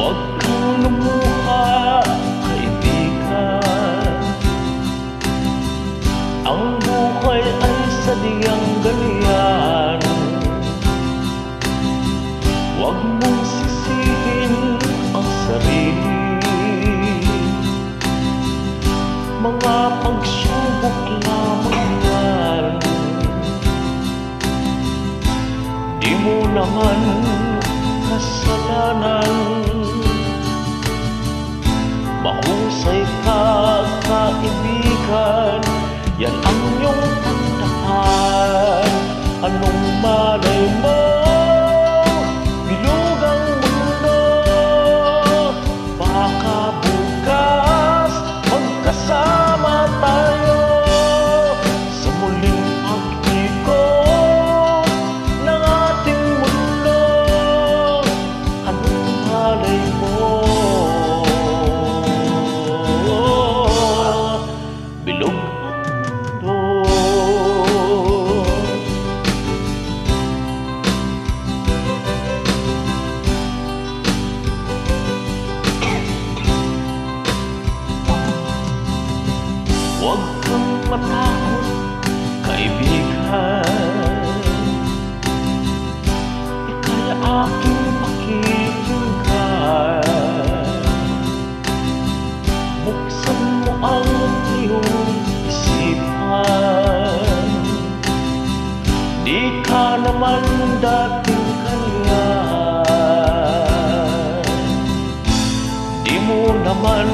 Huwag kang lumuha, kaibigan. Ang buhay ay sadyang ganyan. Huwag mong sisihin ang sarili. Mga pagsubok lamang yan. Di mo naman kasalanan. Mahusay ka, kaibigan. Yan ang iyong tandaan. Anong malay mo? Bilog ang mundo. Baka bukas magkasama tayo sa muling pag-ikot ng ating mundo. Anong malay mo? Bilog ang mundo. Huwag kang matakot, kaibigan. Ika'y aking pakikinggan. Buksan mo ang iyong isipan. Di ka naman dating kanyan. Di mo naman